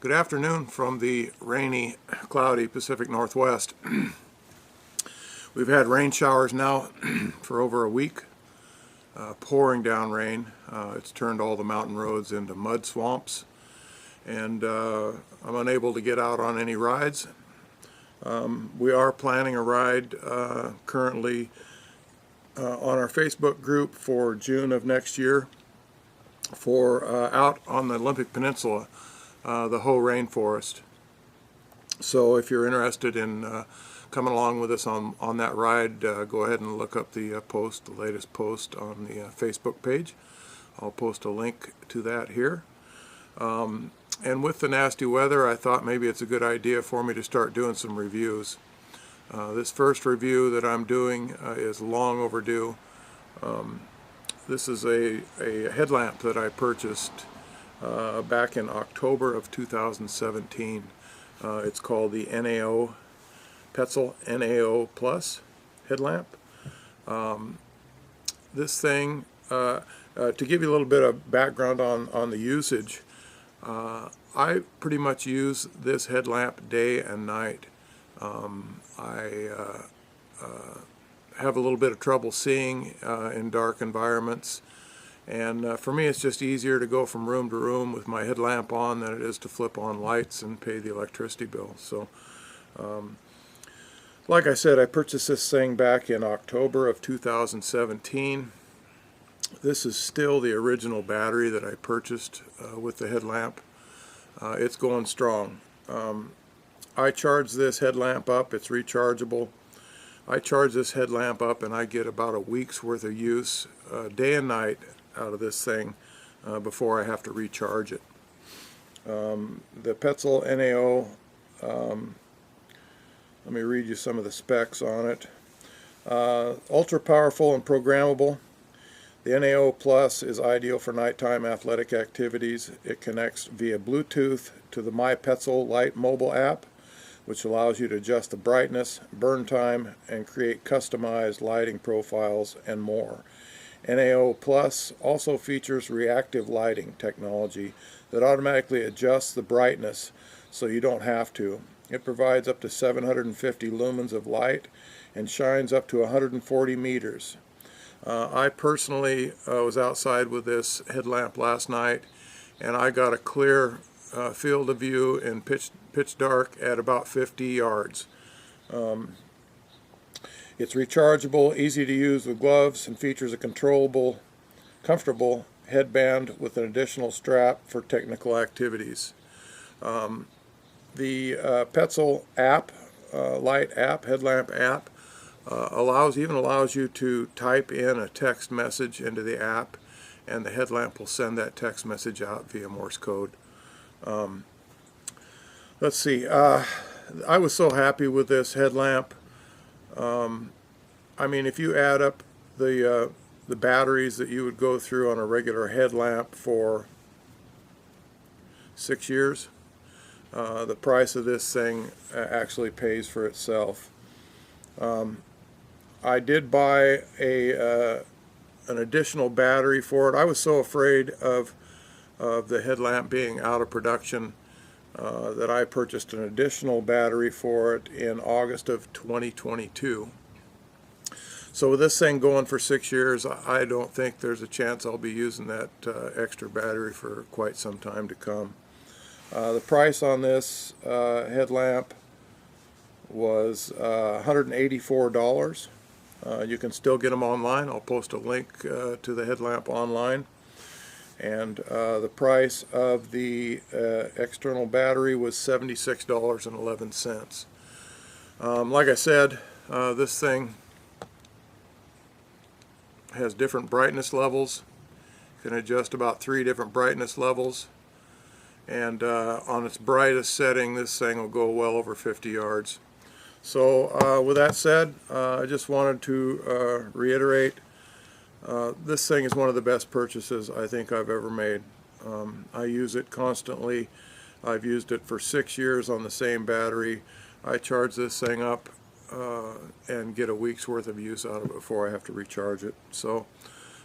Good afternoon from the rainy, cloudy Pacific Northwest. We've had rain showers now for over a week, pouring down rain. It's turned all the mountain roads into mud swamps, and I'm unable to get out on any rides. We are planning a ride currently on our Facebook group for June of next year for out on the Olympic Peninsula, the Hoh rainforest. So if you're interested in coming along with us on that ride, go ahead and look up the latest post on the Facebook page. I'll post a link to that here. And with the nasty weather, I thought maybe it's a good idea for me to start doing some reviews. This first review that I'm doing is long overdue. This is a headlamp that I purchased back in October of 2017. It's called the NAO, Petzl NAO Plus headlamp. This thing, to give you a little bit of background on the usage, I pretty much use this headlamp day and night. I have a little bit of trouble seeing in dark environments, and for me it's just easier to go from room to room with my headlamp on than it is to flip on lights and pay the electricity bill. So like I said, I purchased this thing back in October of 2017. This is still the original battery that I purchased with the headlamp. It's going strong. I charge this headlamp up, it's rechargeable. I charge this headlamp up and I get about a week's worth of use day and night out of this thing before I have to recharge it. The Petzl NAO, let me read you some of the specs on it. Ultra powerful and programmable. The NAO Plus is ideal for nighttime athletic activities. It connects via Bluetooth to the My Petzl Lite mobile app, which allows you to adjust the brightness, burn time, and create customized lighting profiles and more. NAO Plus also features reactive lighting technology that automatically adjusts the brightness so you don't have to. It provides up to 750 lumens of light and shines up to 140 meters. I personally was outside with this headlamp last night, and I got a clear field of view in pitch dark at about 50 yards. It's rechargeable, easy to use with gloves, and features a comfortable headband with an additional strap for technical activities. The Petzl app, Lite app, headlamp app, allows you to type in a text message into the app, and the headlamp will send that text message out via Morse code. Let's see, I was so happy with this headlamp. I mean, if you add up the batteries that you would go through on a regular headlamp for 6 years, the price of this thing actually pays for itself. I did buy an additional battery for it. I was so afraid of the headlamp being out of production that I purchased an additional battery for it in August of 2022. So with this thing going for 6 years, I don't think there's a chance I'll be using that extra battery for quite some time to come. The price on this headlamp was $184. You can still get them online. I'll post a link to the headlamp online. And the price of the external battery was $76.11. Like I said, this thing has different brightness levels. You can adjust about 3 different brightness levels. And on its brightest setting, this thing will go well over 50 yards. So with that said, I just wanted to reiterate, this thing is one of the best purchases I think I've ever made. I use it constantly. I've used it for 6 years on the same battery. I charge this thing up and get a week's worth of use out of it before I have to recharge it. So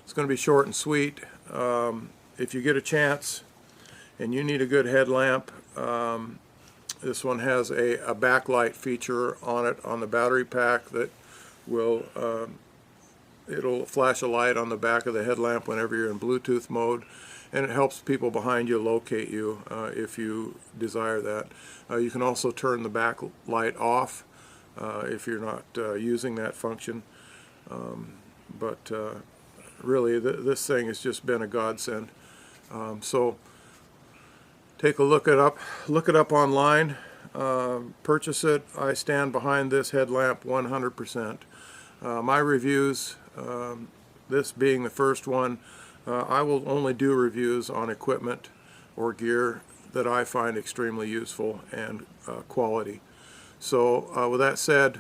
it's going to be short and sweet. If you get a chance and you need a good headlamp, This one has a backlight feature on it on the battery pack that will it'll flash a light on the back of the headlamp whenever you're in Bluetooth mode, and it helps people behind you locate you if you desire that. You can also turn the back light off if you're not using that function. But really, this thing has just been a godsend. So take a look it up online, purchase it. I stand behind this headlamp 100%. My reviews, this being the first one, I will only do reviews on equipment or gear that I find extremely useful and quality. So with that said,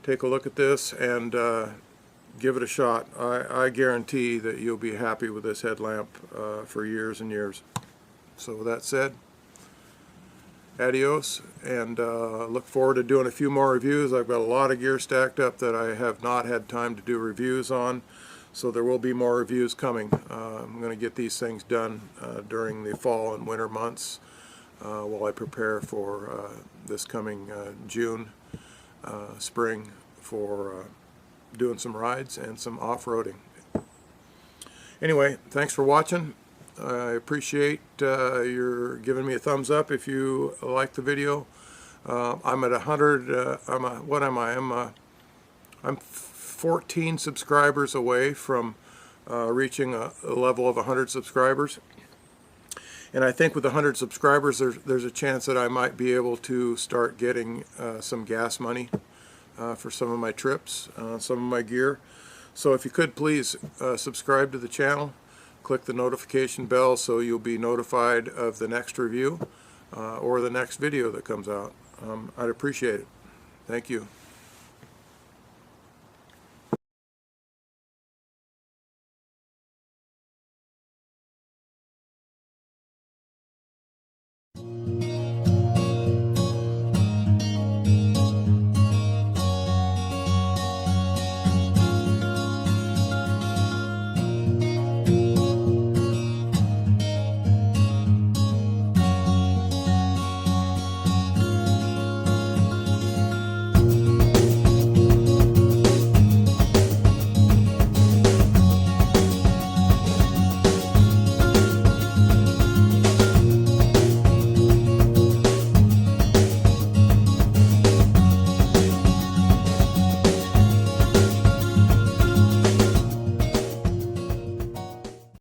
take a look at this and give it a shot. I guarantee that you'll be happy with this headlamp for years and years. So with that said, adios, and look forward to doing a few more reviews. I've got a lot of gear stacked up that I have not had time to do reviews on, so there will be more reviews coming. I'm going to get these things done during the fall and winter months while I prepare for this coming June, spring, for doing some rides and some off-roading. Anyway, thanks for watching. I appreciate your giving me a thumbs up if you like the video. I'm at 100. What am I? I'm 14 subscribers away from reaching a level of 100 subscribers. And I think with 100 subscribers, there's a chance that I might be able to start getting some gas money for some of my trips, some of my gear. So if you could please subscribe to the channel, click the notification bell so you'll be notified of the next review or the next video that comes out. I'd appreciate it. Thank you.